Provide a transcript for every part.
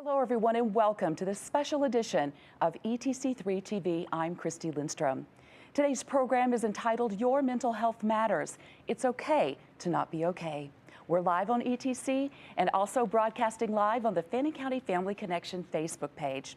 Hello, everyone, and welcome to this special edition of ETC3 TV. I'm Christy Lindstrom. Today's program is entitled Your Mental Health Matters. It's okay to not be okay. We're live on ETC and also broadcasting live on the Fannin County Family Connection Facebook page.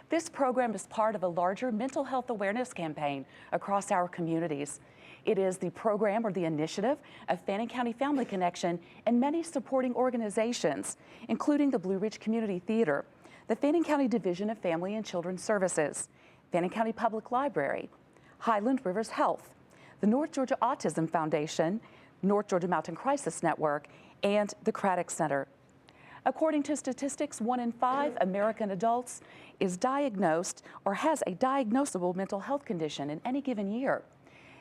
This program is part of a larger mental health awareness campaign across our communities. It is the program or the initiative of Fannin County Family Connection and many supporting organizations, including the Blue Ridge Community Theater, the Fannin County Division of Family and Children's Services, Fannin County Public Library, Highland Rivers Health, the North Georgia Autism Foundation, North Georgia Mountain Crisis Network, and the Craddock Center. According to statistics, 1 in 5 American adults is diagnosed or has a diagnosable mental health condition in any given year.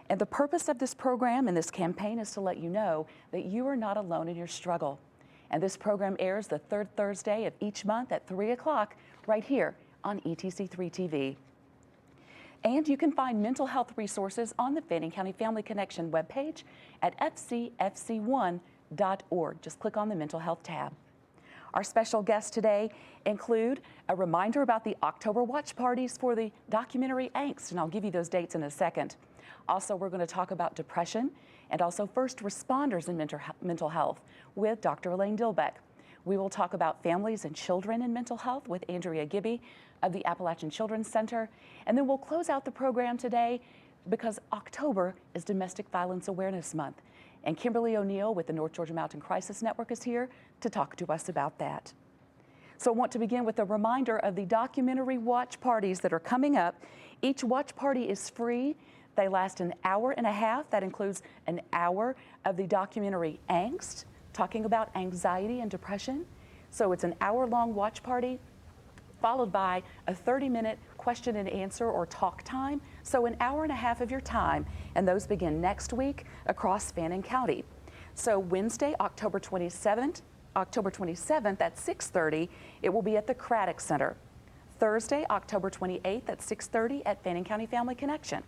And the purpose of this program and this campaign is to let you know that you are not alone in your struggle. And this program airs the third Thursday of each month at 3 o'clock right here on ETC3 TV. And you can find mental health resources on the Fannin County Family Connection webpage at fcfc1.org. Just click on the mental health tab. Our special guests today include a reminder about the October watch parties for the documentary Angst, and I'll give you those dates in a second. Also, we're going to talk about depression and also first responders in mental health with Dr. Elaine Dilbeck. We will talk about families and children in mental health with Andrea Gibby of the Appalachian Children's Center. And then we'll close out the program today because October is Domestic Violence Awareness Month. And Kimberly O'Neill with the North Georgia Mountain Crisis Network is here to talk to us about that. So I want to begin with a reminder of the documentary watch parties that are coming up. Each watch party is free. They last an hour and a half. That includes an hour of the documentary Angst, talking about anxiety and depression. So it's an hour-long watch party, followed by a 30-minute question and answer or talk time. So an hour and a half of your time, and those begin next week across Fannin County. So Wednesday, October 27th at 6:30, it will be at the Craddock Center. Thursday, October 28th at 6:30 at Fannin County Family Connection.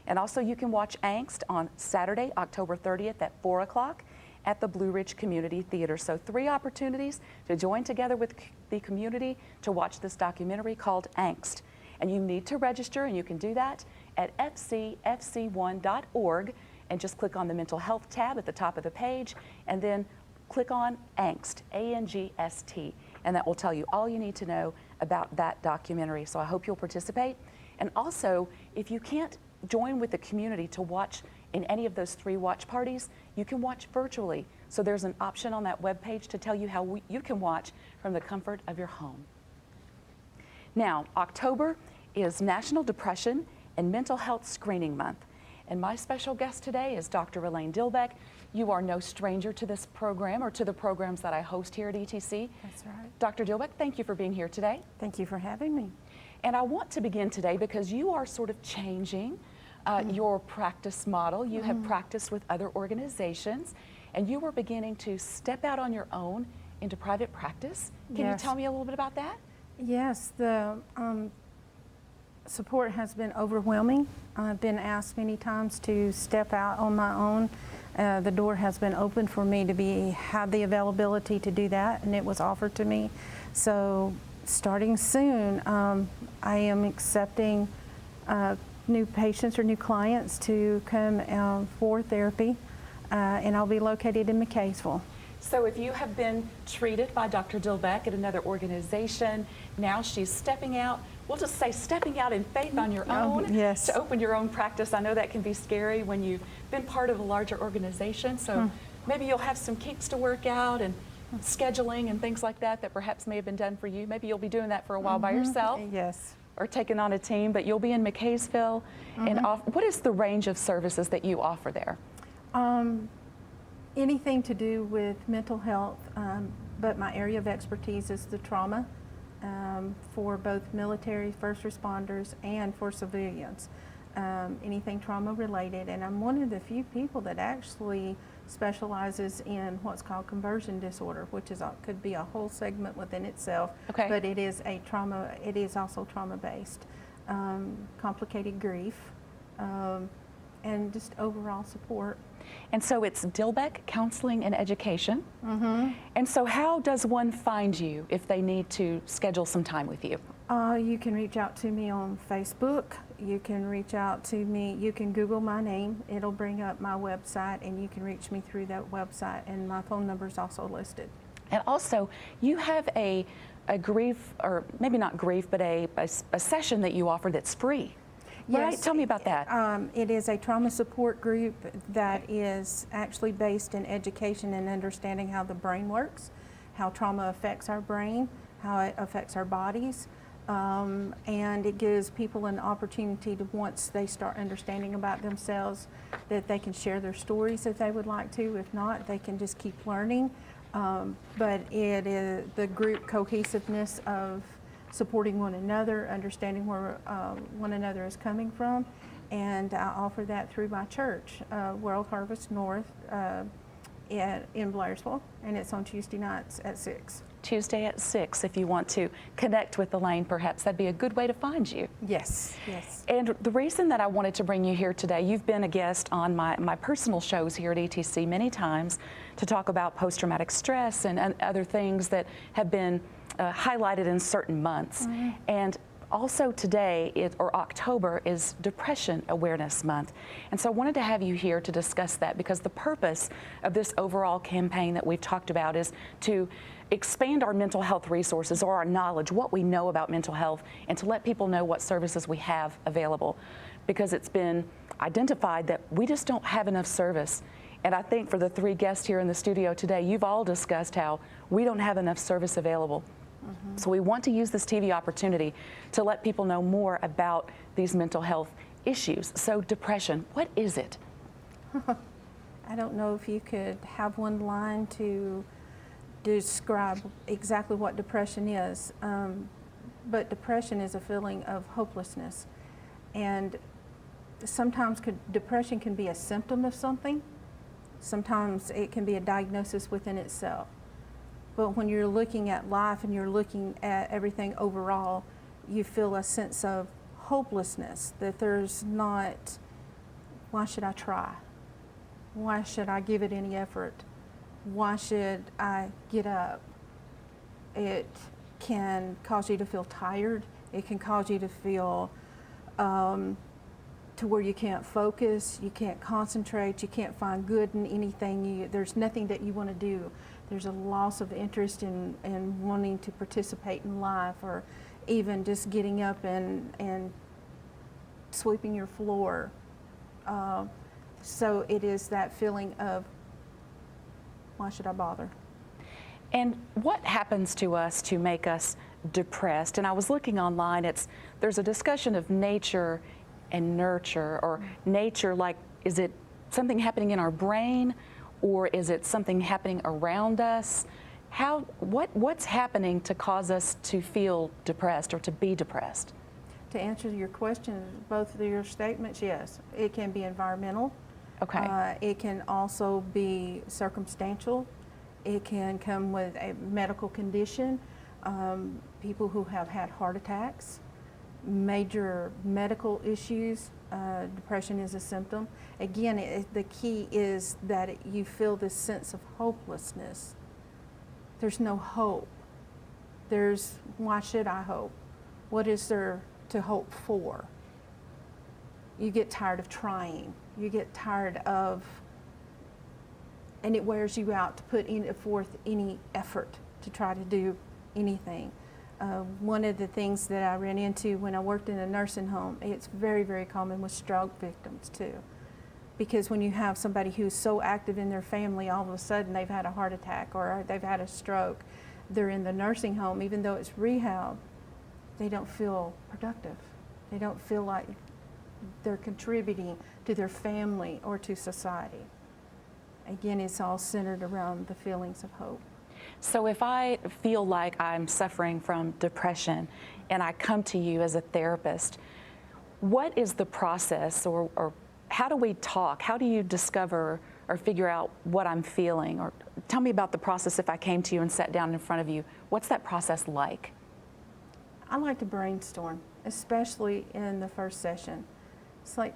And also you can watch Angst on Saturday, October 30th at 4 o'clock at the Blue Ridge Community Theater. So 3 opportunities to join together with the community to watch this documentary called Angst. And you need to register, and you can do that at fcfc1.org and just click on the mental health tab at the top of the page and then click on Angst, A-N-G-S-T, and that will tell you all you need to know about that documentary. So I hope you'll participate. And also, if you can't join with the community to watch in any of those 3 watch parties, you can watch virtually. So there's an option on that webpage to tell you how you can watch from the comfort of your home. Now, October is National Depression and Mental Health Screening Month. And my special guest today is Dr. Elaine Dilbeck. You are no stranger to this program or to the programs that I host here at ETC. That's right. Dr. Dilbeck, thank you for being here today. Thank you for having me. And I want to begin today because you are sort of changing your practice model. You have practiced with other organizations, and you were beginning to step out on your own into private practice. Can you tell me a little bit about that? Yes, the support has been overwhelming. I've been asked many times to step out on my own. The door has been open for me to have the availability to do that, and it was offered to me. So starting soon, I am accepting new patients or new clients to come for therapy, and I'll be located in McCaysville. So if you have been treated by Dr. Dilbeck at another organization, now she's stepping out, we'll just say stepping out in faith on your own to open your own practice. I know that can be scary when you've been part of a larger organization, so maybe you'll have some kinks to work out and scheduling and things like that that perhaps may have been done for you. Maybe you'll be doing that for a while by yourself. Yes. Or taking on a team, but you'll be in McCaysville. And what is the range of services that you offer there? Anything to do with mental health, but my area of expertise is the trauma for both military, first responders, and for civilians. Anything trauma related, and I'm one of the few people that actually specializes in what's called conversion disorder, which is could be a whole segment within itself. Okay. But it is a trauma. It is also trauma based, complicated grief, and just overall support. And so it's Dilbeck Counseling and Education. And so how does one find you if they need to schedule some time with you? You can reach out to me on Facebook. You can reach out to me. You can Google my name. It'll bring up my website, and you can reach me through that website. And my phone number is also listed. And also, you have a grief, or maybe not grief, but a session that you offer that's free. Right? Yes, Tell me about that. It is a trauma support group that is actually based in education and understanding how the brain works, how trauma affects our brain, how it affects our bodies. And it gives people an opportunity to, once they start understanding about themselves, that they can share their stories if they would like to. If not, they can just keep learning. But it is the group cohesiveness of supporting one another, understanding where one another is coming from. And I offer that through my church, World Harvest North in Blairsville, and it's on Tuesday nights at 6. Tuesday at 6, if you want to connect with Elaine, perhaps that'd be a good way to find you. Yes, yes. And the reason that I wanted to bring you here today, you've been a guest on my personal shows here at ETC many times to talk about post-traumatic stress and other things that have been highlighted in certain months. And also today, or October, is Depression Awareness Month. And so I wanted to have you here to discuss that, because the purpose of this overall campaign that we've talked about is to expand our mental health resources, or our knowledge, what we know about mental health, and to let people know what services we have available. Because it's been identified that we just don't have enough service. And I think for the 3 guests here in the studio today, you've all discussed how we don't have enough service available. So we want to use this TV opportunity to let people know more about these mental health issues. So depression, what is it? I don't know if you could have one line to describe exactly what depression is, but depression is a feeling of hopelessness. And sometimes depression can be a symptom of something. Sometimes it can be a diagnosis within itself. But when you're looking at life and you're looking at everything overall, you feel a sense of hopelessness, that there's not, why should I try? Why should I give it any effort? Why should I get up? It can cause you to feel tired. It can cause you to feel to where you can't focus, you can't concentrate, you can't find good in anything. There's nothing that you want to do. There's a loss of interest in wanting to participate in life, or even just getting up and sweeping your floor. So it is that feeling of, why should I bother? And what happens to us to make us depressed? And I was looking online, there's a discussion of nature and nurture, or nature, like, is it something happening in our brain, or is it something happening around us? What's happening to cause us to feel depressed or to be depressed? To answer your question, both of your statements, yes. It can be environmental. Okay. It can also be circumstantial. It can come with a medical condition. People who have had heart attacks, major medical issues. Depression is a symptom. Again, the key is that you feel this sense of hopelessness. There's no hope. Why should I hope? What is there to hope for? You get tired of trying. You get tired of, and it wears you out to put forth any effort to try to do anything. One of the things that I ran into when I worked in a nursing home, it's very, very common with stroke victims too. Because when you have somebody who's so active in their family, all of a sudden they've had a heart attack or they've had a stroke, they're in the nursing home, even though it's rehab, they don't feel productive. They don't feel like they're contributing to their family or to society. Again, it's all centered around the feelings of hope. So if I feel like I'm suffering from depression and I come to you as a therapist, what is the process, or how do we talk? How do you discover or figure out what I'm feeling? Or tell me about the process if I came to you and sat down in front of you. What's that process like? I like to brainstorm, especially in the first session. It's like,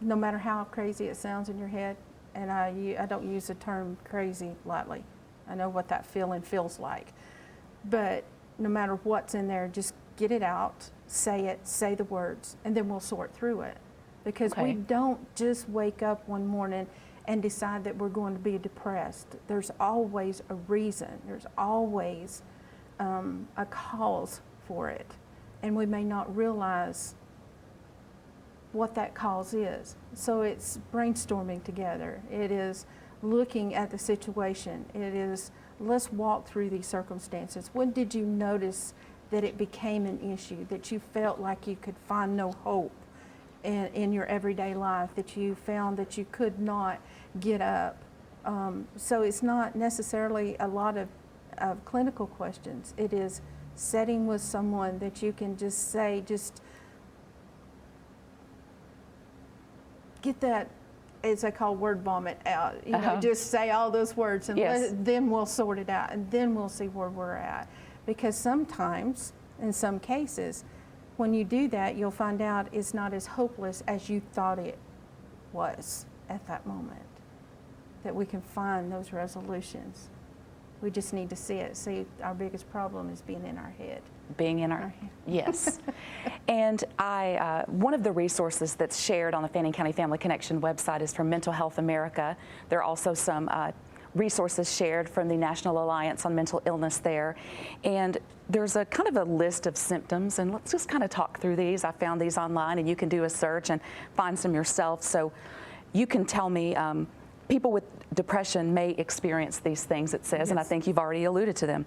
no matter how crazy it sounds in your head, and I don't use the term crazy lightly. I know what that feeling feels like. But no matter what's in there, just get it out, say the words, and then we'll sort through it. Because we don't just wake up one morning and decide that we're going to be depressed. There's always a reason. There's always a cause for it. And we may not realize what that cause is. So it's brainstorming together. It is looking at the situation. It is, let's walk through these circumstances. When did you notice that it became an issue, that you felt like you could find no hope in your everyday life, that you found that you could not get up? So it's not necessarily a lot of clinical questions. It is sitting with someone that you can just say, just get that, as I call word vomit out, you know, just say all those words, and then we'll sort it out, and then we'll see where we're at. Because sometimes, in some cases, when you do that, you'll find out it's not as hopeless as you thought it was at that moment, that we can find those resolutions. We just need to see it. See, our biggest problem is being in our head. Being in our head. Yes. And one of the resources that's shared on the Fannin County Family Connection website is from Mental Health America. There are also some resources shared from the National Alliance on Mental Illness there. And there's a kind of a list of symptoms, and let's just kind of talk through these. I found these online, and you can do a search and find some yourself. So you can tell me, people with depression may experience these things, it says, and I think you've already alluded to them.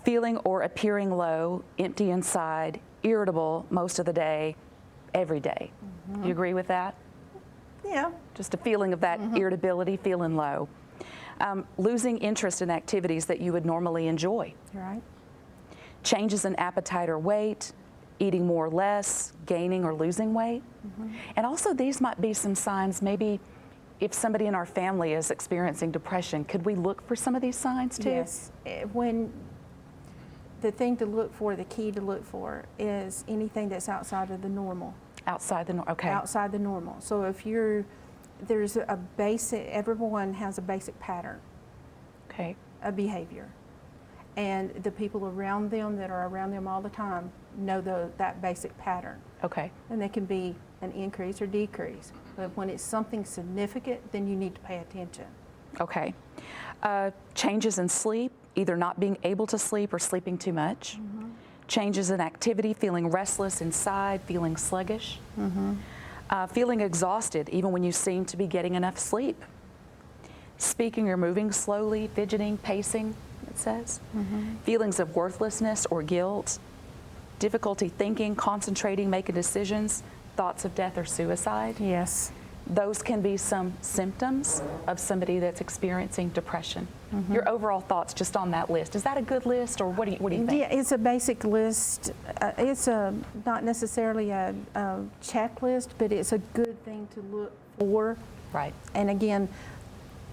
Feeling or appearing low, empty inside, irritable most of the day, every day. Do you agree with that? Yeah. Just a feeling of that irritability, feeling low. Losing interest in activities that you would normally enjoy. Right. Changes in appetite or weight, eating more or less, gaining or losing weight. And also these might be some signs, maybe if somebody in our family is experiencing depression, could we look for some of these signs too? Yes. When the thing to look for, the key to look for, is anything that's outside of the normal. Outside the normal, okay. Outside the normal. So if there's a basic, everyone has a basic pattern. Okay. A behavior. And the people around them that are around them all the time know that basic pattern. Okay. And they can be an increase or decrease. But when it's something significant, then you need to pay attention. Okay. Changes in sleep, either not being able to sleep or sleeping too much. Changes in activity, feeling restless inside, feeling sluggish. Feeling exhausted even when you seem to be getting enough sleep. Speaking or moving slowly, fidgeting, pacing, it says. Feelings of worthlessness or guilt. Difficulty thinking, concentrating, making decisions. Thoughts of death or suicide. Yes. Those can be some symptoms of somebody that's experiencing depression. Your overall thoughts just on that list. Is that a good list, or what do you think? Yeah, it's a basic list. It's not necessarily a checklist, but it's a good thing to look for. Right. And again,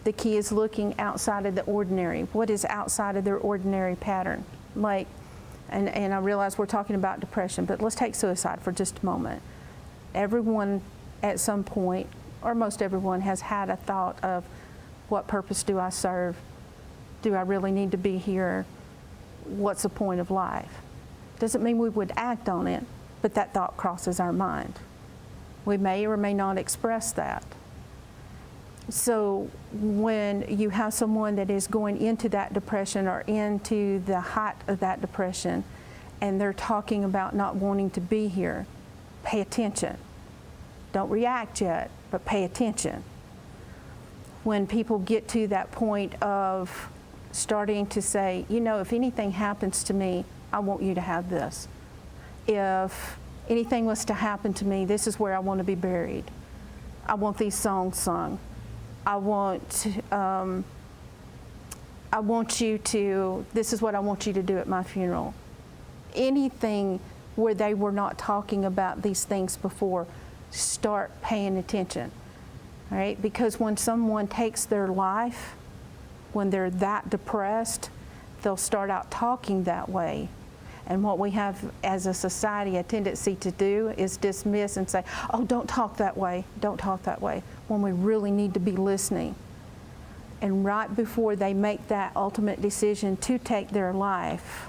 the key is looking outside of the ordinary. What is outside of their ordinary pattern? Like, and I realize we're talking about depression, but let's take suicide for just a moment. Everyone at some point, or most everyone, has had a thought of, what purpose do I serve? Do I really need to be here? What's the point of life? Doesn't mean we would act on it, but that thought crosses our mind. We may or may not express that. So when you have someone that is going into that depression or into the height of that depression, and they're talking about not wanting to be here, pay attention. Don't react yet, but pay attention. When people get to that point of starting to say, you know, if anything happens to me, I want you to have this. If anything was to happen to me, this is where I want to be buried. I want these songs sung. I want you to, this is what I want you to do at my funeral. Anything where they were not talking about these things before, start paying attention, all right? Because when someone takes their life, when they're that depressed, they'll start out talking that way. And what we have as a society a tendency to do is dismiss and say, oh, don't talk that way, don't talk that way, when we really need to be listening. And right before they make that ultimate decision to take their life,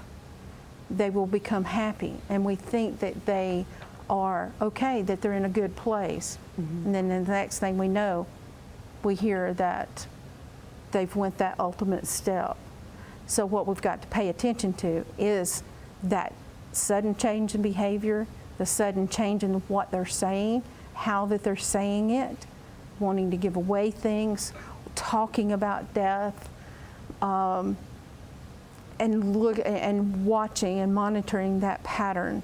they will become happy. And we think that they are okay, that they're in a good place. And then the next thing we know, we hear that they've went that ultimate step. So what we've got to pay attention to is that sudden change in behavior, the sudden change in what they're saying, how that they're saying it, wanting to give away things, talking about death, and watching and monitoring that pattern.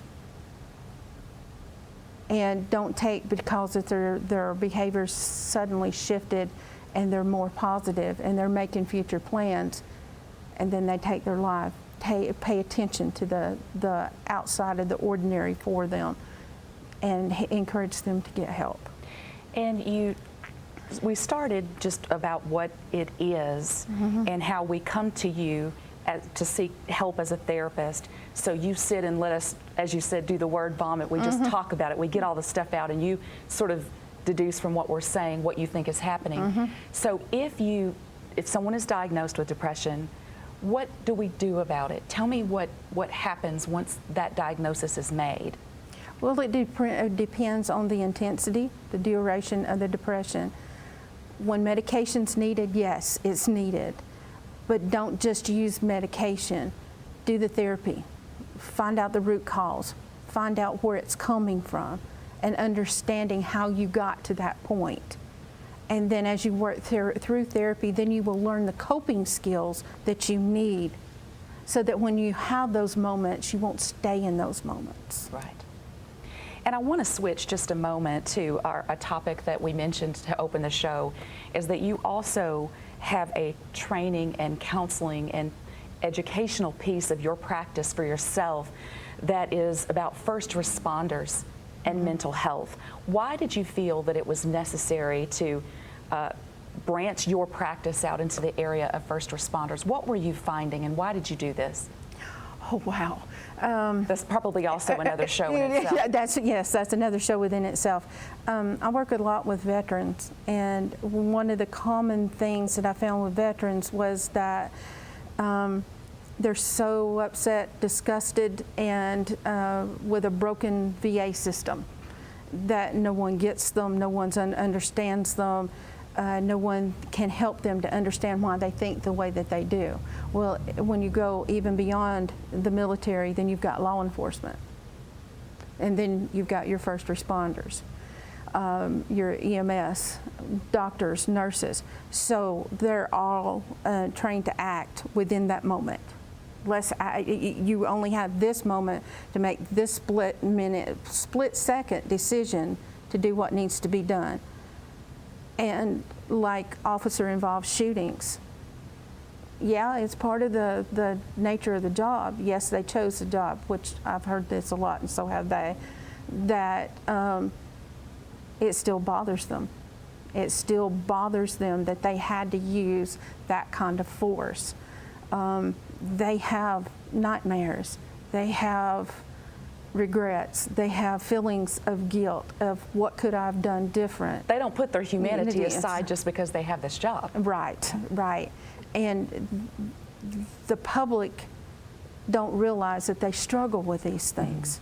And don't take because their behavior's suddenly shifted and they're more positive and they're making future plans, and then they take their life. Pay attention to the outside of the ordinary for them and encourage them to get help. And we started just about what it is and how we come to you to seek help as a therapist. So you sit and let us, as you said, do the word vomit. We just talk about it. We get all the stuff out and you sort of deduce from what we're saying what you think is happening. So if someone is diagnosed with depression, what do we do about it? Tell me what happens once that diagnosis is made. Well, it depends on the intensity, the duration of the depression. When medication's needed, yes, it's needed. But don't just use medication. Do the therapy. Find out the root cause. Find out where it's coming from and understanding how you got to that point. And then as you work through therapy, then you will learn the coping skills that you need so that when you have those moments, you won't stay in those moments. Right. And I want to switch just a moment to a topic that we mentioned to open the show, is that you also have a training and counseling and educational piece of your practice for yourself that is about first responders and mental health. Why did you feel that it was necessary to branch your practice out into the area of first responders? What were you finding and why did you do this? Oh, wow. That's probably also another show in itself. That's another show within itself. I work a lot with veterans, and one of the common things that I found with veterans was that they're so upset, disgusted, and with a broken VA system that no one gets them, no one understands them, no one can help them to understand why they think the way that they do. Well, when you go even beyond the military, then you've got law enforcement. And then you've got your first responders, your EMS, doctors, nurses. So they're all trained to act within that moment. You only have this moment to make this split second decision to do what needs to be done. And like officer-involved shootings, yeah, it's part of the nature of the job. Yes, they chose the job, which I've heard this a lot, and so have they, that it still bothers them. It still bothers them that they had to use that kind of force. They have nightmares. They have regrets. They have feelings of guilt of what could I have done different. They don't put their humanity aside just because they have this job. Right, right. And the public don't realize that they struggle with these things.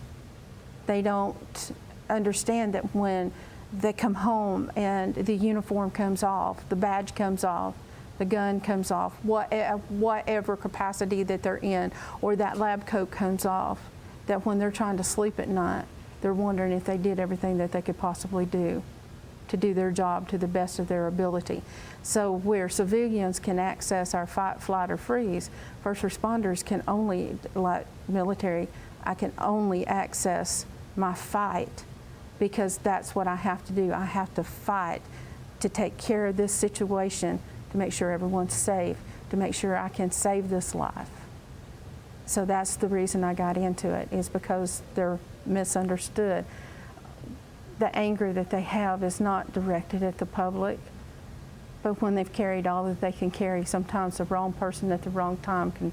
They don't understand that when they come home and the uniform comes off, the badge comes off, the gun comes off, whatever capacity that they're in, or that lab coat comes off, that when they're trying to sleep at night, they're wondering if they did everything that they could possibly do to do their job to the best of their ability. So where civilians can access our fight, flight, or freeze, first responders can only, like military, I can only access my fight because that's what I have to do. I have to fight to take care of this situation, to make sure everyone's safe, to make sure I can save this life. So that's the reason I got into it, is because they're misunderstood. The anger that they have is not directed at the public, but when they've carried all that they can carry, sometimes the wrong person at the wrong time can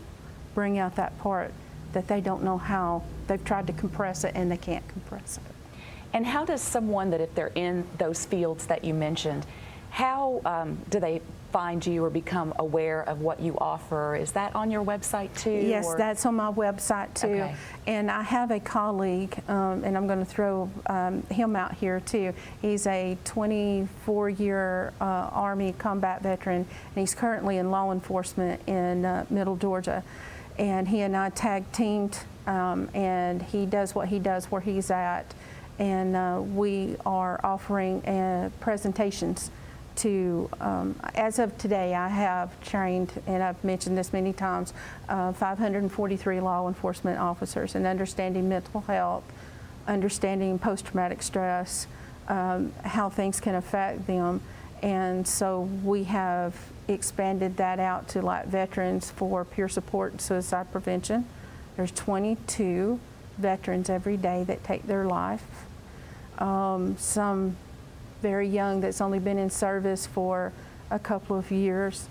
bring out that part that they don't know how. They've tried to compress it and they can't compress it. And how does someone that, if they're in those fields that you mentioned, how do they find you or become aware of what you offer? Is that on your website too? Yes, or? that's on my website too. Okay. And I have a colleague, and I'm going to throw him out here too. He's a 24-year Army combat veteran, and he's currently in law enforcement in Middle Georgia. And he and I tag teamed, and he does what he does where he's at. And we are offering presentations to, as of today, I have trained, and I've mentioned this many times, 543 law enforcement officers in understanding mental health, understanding post-traumatic stress, how things can affect them. And so we have expanded that out to like veterans for peer support and suicide prevention. There's 22 veterans every day that take their life. Some very young that's only been in service for a couple of years,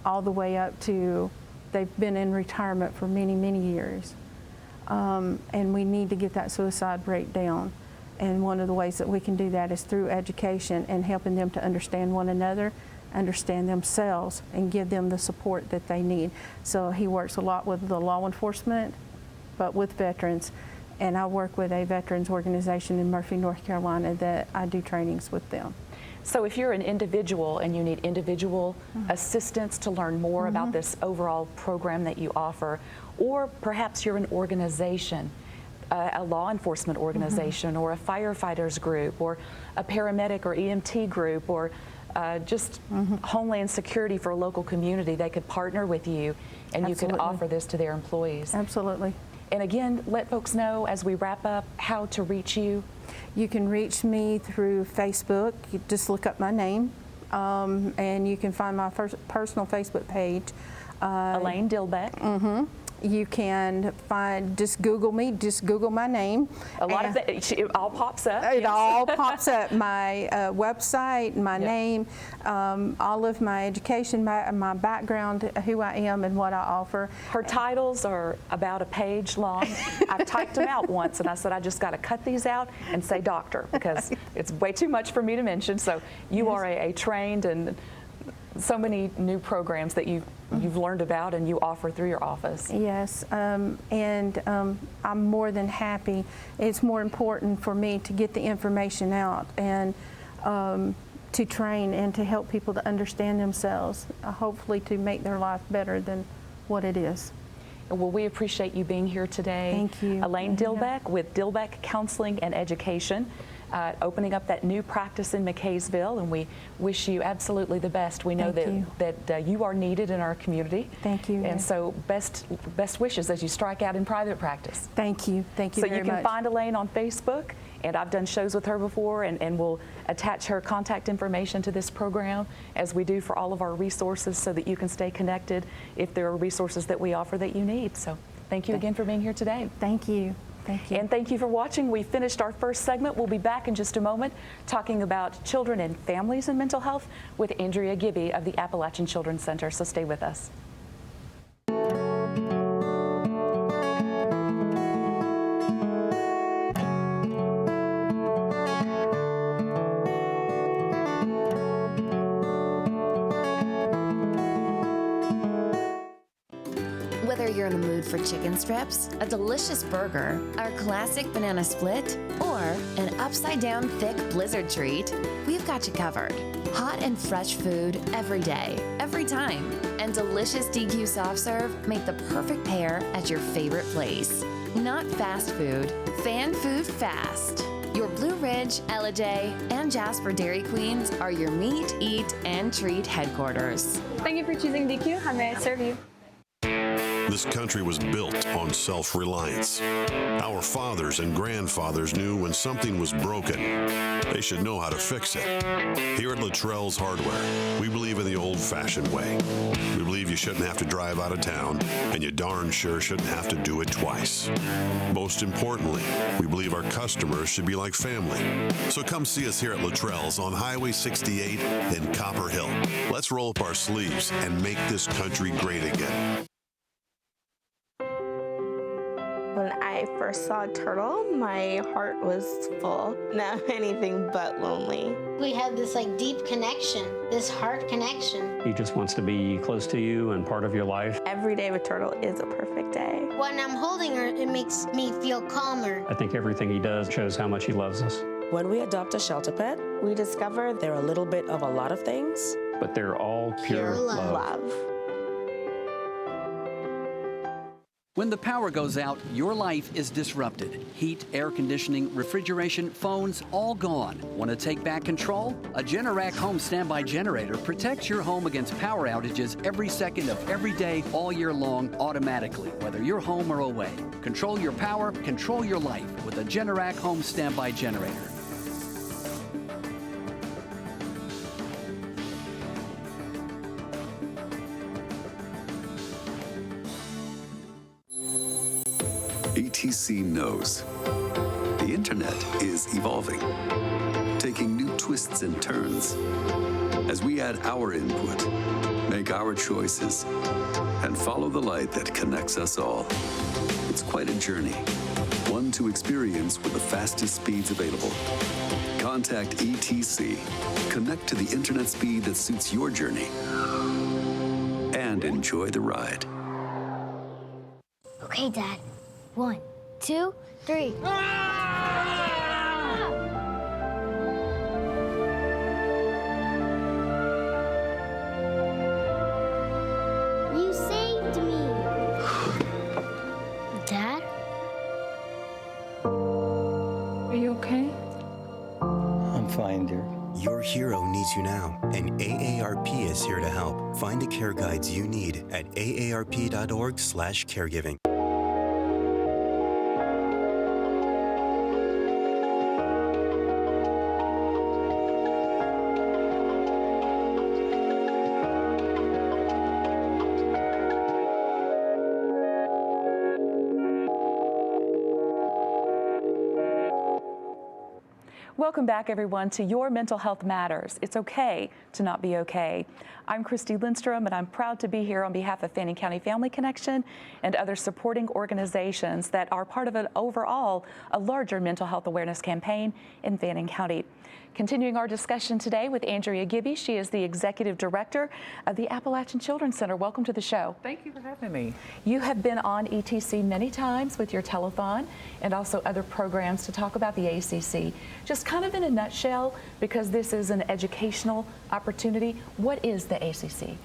all the way up to they've been in retirement for many, many years. And we need to get that suicide rate down. And one of the ways that we can do that is through education and helping them to understand one another, understand themselves, and give them the support that they need. So he works a lot with the law enforcement, but with veterans. And I work with a veterans organization in Murphy, North Carolina, that I do trainings with them. So if you're an individual and you need individual assistance to learn more about this overall program that you offer, or perhaps you're an organization, a law enforcement organization, or a firefighters group, or a paramedic or EMT group, or just Homeland Security for a local community, they could partner with you and you could offer this to their employees. Absolutely. And again, let folks know as we wrap up how to reach you. You can reach me through Facebook. You just look up my name, and you can find my personal Facebook page. Elaine Dilbeck. You can just Google me, just Google my name. A lot of it all pops up. It all pops up. My website, my name, all of my education, my background, who I am and what I offer. Her titles are about a page long. I've typed them out once and I said, I just got to cut these out and say doctor because it's way too much for me to mention. So you are a trained and so many new programs that you've learned about and you offer through your office. Yes, and I'm more than happy. It's more important for me to get the information out and to train and to help people to understand themselves, hopefully to make their life better than what it is. Well, we appreciate you being here today. Thank you. Elaine Dilbeck with Dilbeck Counseling and Education. Opening up that new practice in McCaysville, and we wish you absolutely the best. We know that you are needed in our community. Thank you. And so best wishes as you strike out in private practice. Thank you. Thank you very much. So you can find Elaine on Facebook, and I've done shows with her before, and we'll attach her contact information to this program as we do for all of our resources so that you can stay connected if there are resources that we offer that you need. So thank you again for being here today. Thank you. Thank you. And thank you for watching. We finished our first segment. We'll be back in just a moment talking about children and families and mental health with Andrea Gibby of the Appalachian Children's Center. So stay with us. Whether you're in the mood for chicken strips, a delicious burger, our classic banana split, or an upside-down thick blizzard treat, we've got you covered. Hot and fresh food every day, every time. And delicious DQ soft serve make the perfect pair at your favorite place. Not fast food, fan food fast. Your Blue Ridge, Ellijay, and Jasper Dairy Queens are your meet, eat, and treat headquarters. Thank you for choosing DQ. How may I serve you? This country was built on self-reliance. Our fathers and grandfathers knew when something was broken, they should know how to fix it. Here at Luttrell's Hardware, we believe in the old-fashioned way. We believe you shouldn't have to drive out of town, and you darn sure shouldn't have to do it twice. Most importantly, we believe our customers should be like family. So come see us here at Luttrell's on Highway 68 in Copper Hill. Let's roll up our sleeves and make this country great again. I first saw a turtle, my heart was full. Now I'm anything but lonely. We have this deep connection, this heart connection. He just wants to be close to you and part of your life. Every day with Turtle is a perfect day. When I'm holding her, it makes me feel calmer. I think everything he does shows how much he loves us. When we adopt a shelter pet, we discover they're a little bit of a lot of things. But they're all pure love. When the power goes out, your life is disrupted. Heat, air conditioning, refrigeration, phones, all gone. Want to take back control? A Generac home standby generator protects your home against power outages every second of every day, all year long, automatically, whether you're home or away. Control your power, control your life with a Generac home standby generator. ATC knows the internet is evolving, taking new twists and turns. As we add our input, make our choices, and follow the light that connects us all. It's quite a journey, one to experience with the fastest speeds available. Contact ATC, connect to the internet speed that suits your journey, and enjoy the ride. Okay, Dad. 1, 2, 3. You saved me. Dad? Are you okay? I'm fine, dear. Your hero needs you now, and AARP is here to help. Find the care guides you need at aarp.org/caregiving. Welcome back, everyone, to Your Mental Health Matters. It's okay to not be okay. I'm Christy Lindstrom, and I'm proud to be here on behalf of Fannin County Family Connection and other supporting organizations that are part of a larger mental health awareness campaign in Fannin County. Continuing our discussion today with Andrea Gibby. She is the Executive Director of the Appalachian Children's Center. Welcome to the show. Thank you for having me. You have been on ETC many times with your telethon and also other programs to talk about the ACC. Just kind of in a nutshell, because this is an educational opportunity, what is the ACC?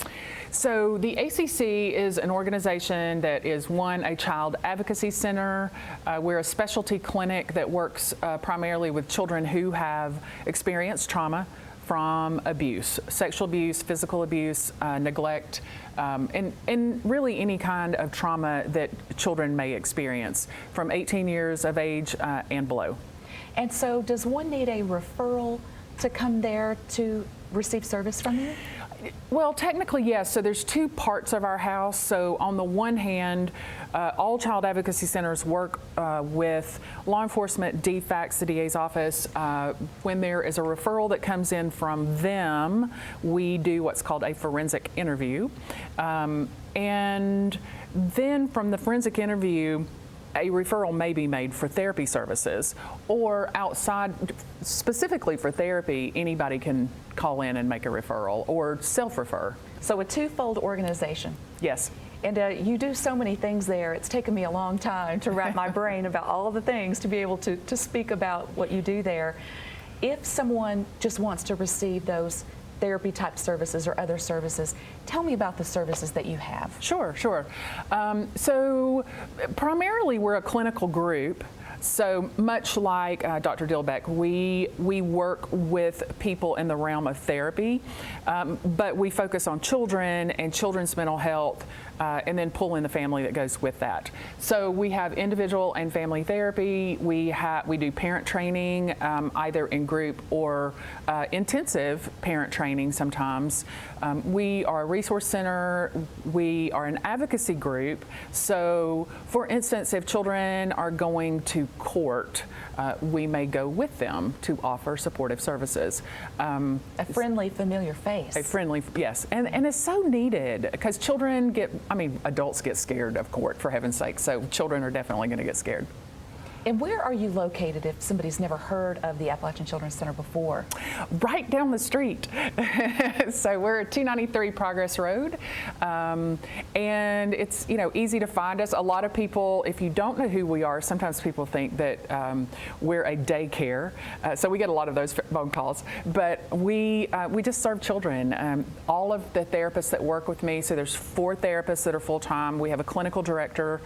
So the ACC is an organization that is, a child advocacy center. We're a specialty clinic that works primarily with children who have experienced trauma from abuse, sexual abuse, physical abuse, neglect, and really any kind of trauma that children may experience from 18 years of age and below. And so does one need a referral to come there to receive service from you? Well, technically, yes. So there's two parts of our house. So on the one hand, all child advocacy centers work with law enforcement, DFACS, the DA's office. When there is a referral that comes in from them, we do what's called a forensic interview. And then from the forensic interview, a referral may be made for therapy services, or outside, specifically for therapy, anybody can call in and make a referral or self-refer. So a twofold organization. Yes. And you do so many things there. It's taken me a long time to wrap my brain about all of the things to be able to speak about what you do there. If someone just wants to receive those therapy type services or other services, tell me about the services that you have. Sure. So primarily we're a clinical group. So much like Dr. Dilbeck, we work with people in the realm of therapy, but we focus on children and children's mental health, and then pull in the family that goes with that. So we have individual and family therapy. We do parent training, either in group or intensive parent training sometimes. We are a resource center. We are an advocacy group. So for instance, if children are going to court, we may go with them to offer supportive services. A friendly, familiar face. Yes. And it's so needed because children adults get scared of court, for heaven's sake. So children are definitely going to get scared. And where are you located if somebody's never heard of the Appalachian Children's Center before? Right down the street. So we're at 293 Progress Road, and it's easy to find us. A lot of people, if you don't know who we are, sometimes people think that we're a daycare. So we get a lot of those phone calls. But we just serve children. All of the therapists that work with me, so there's 4 therapists that are full-time. We have a clinical director.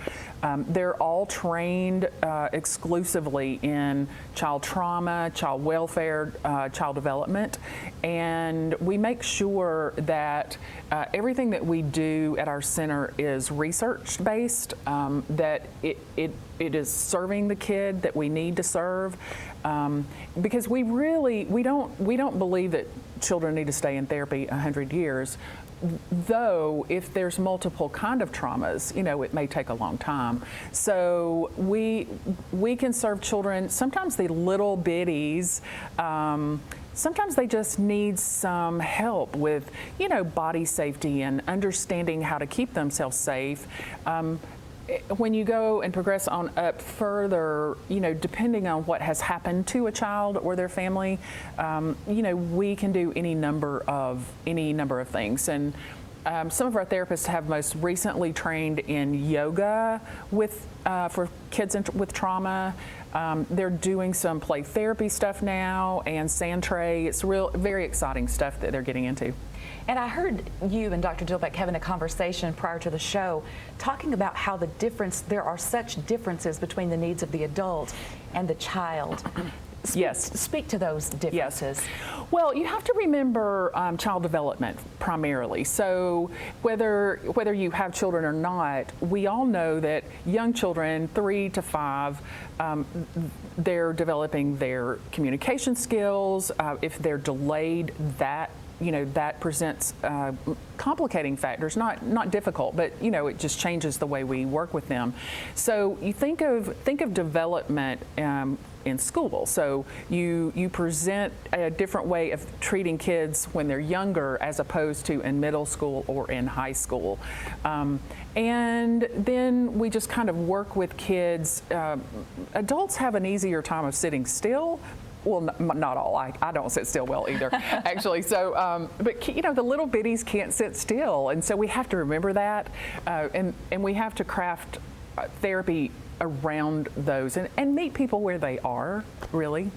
They're all trained exclusively in child trauma, child welfare, child development, and we make sure that everything that we do at our center is research-based, that it is serving the kid that we need to serve, because we don't believe that children need to stay in therapy 100 years. Though if there's multiple kind of traumas, it may take a long time. So we can serve children, sometimes the little bitties, sometimes they just need some help with, body safety and understanding how to keep themselves safe. When you go and progress on up further, depending on what has happened to a child or their family, we can do any number of things. And some of our therapists have most recently trained in yoga for kids with trauma. They're doing some play therapy stuff now and sand tray. It's very exciting stuff that they're getting into. And I heard you and Dr. Dilbeck having a conversation prior to the show talking about how there are such differences between the needs of the adult and the child. Yes. Speak to those differences. Yes. Well, you have to remember child development primarily. So whether you have children or not, we all know that young children, 3 to 5, they're developing their communication skills. If they're delayed, that presents complicating factors, not difficult, but it just changes the way we work with them. So you think of development in school. So you present a different way of treating kids when they're younger as opposed to in middle school or in high school. And then we just kind of work with kids. Adults have an easier time of sitting still. Well, not all. I don't sit still well either, actually. So, but the little bitties can't sit still, and so we have to remember that, and we have to craft therapy around those and meet people where they are, really.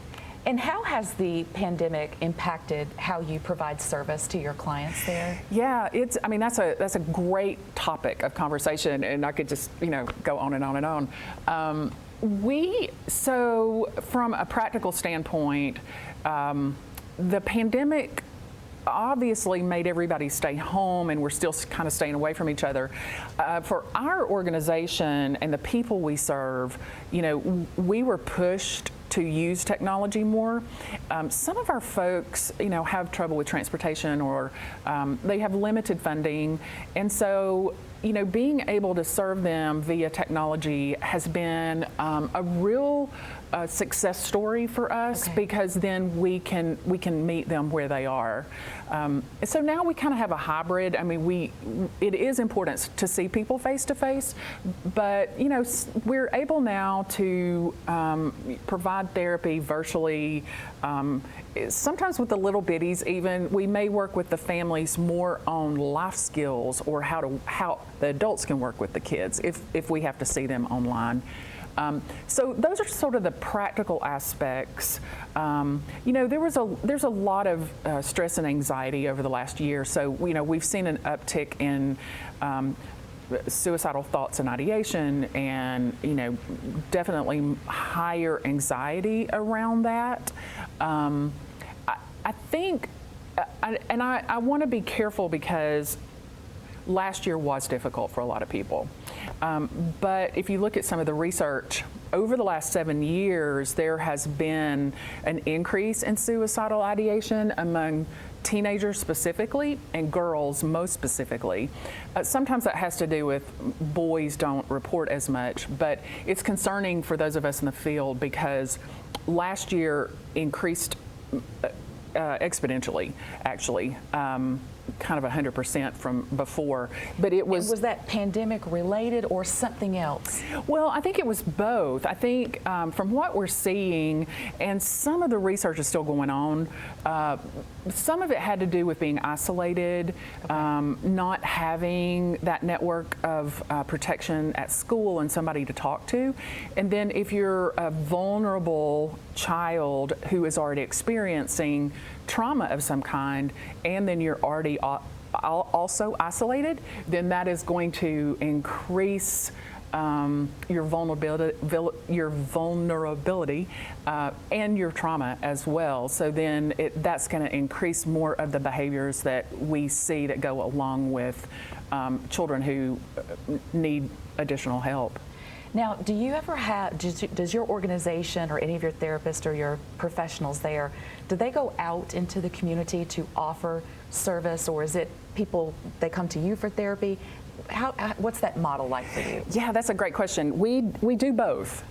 And how has the pandemic impacted how you provide service to your clients there? Yeah, that's a great topic of conversation, and I could just go on and on and on. So from a practical standpoint, the pandemic obviously made everybody stay home, and we're still kind of staying away from each other. For our organization and the people we serve, we were pushed to use technology more. Some of our folks, have trouble with transportation, or they have limited funding, and so being able to serve them via technology has been a real success story for us, because then we can meet them where they are. So now we kind of have a hybrid. It is important to see people face to face, but we're able now to provide therapy virtually. Sometimes with the little bitties, even we may work with the families more on life skills, or how the adults can work with the kids if we have to see them online. So those are sort of the practical aspects. There's a lot of stress and anxiety over the last year. So we've seen an uptick in suicidal thoughts and ideation, and definitely higher anxiety around that. I think, and I want to be careful, because last year was difficult for a lot of people. But if you look at some of the research, over the last 7 years, there has been an increase in suicidal ideation among teenagers specifically, and girls most specifically. Sometimes that has to do with boys don't report as much, but it's concerning for those of us in the field, because last year increased exponentially, actually. kind of 100% from before. But it was. Was that pandemic related or something else? Well, I think it was both. I think from what we're seeing, and some of the research is still going on, some of it had to do with being isolated, not having that network of protection at school and somebody to talk to. And then if you're a vulnerable child who is already experiencing trauma of some kind, and then you're already also isolated, then that is going to increase your vulnerability and your trauma as well. So then that's going to increase more of the behaviors that we see that go along with children who need additional help. Now, do you ever have, does your organization or any of your therapists or your professionals there, do they go out into the community to offer service, or is it people, they come to you for therapy? What's that model like for you? Yeah, that's a great question. We do both.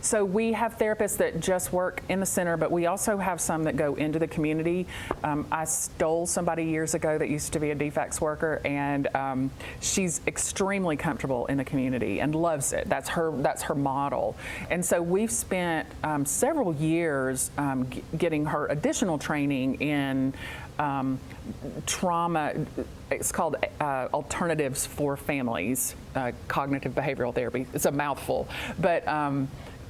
So we have therapists that just work in the center, but we also have some that go into the community. I stole somebody years ago that used to be a DFACS worker, and she's extremely comfortable in the community and loves it. That's her model. And so we've spent several years getting her additional training in trauma. It's called Alternatives for Families, Cognitive Behavioral Therapy. It's a mouthful, but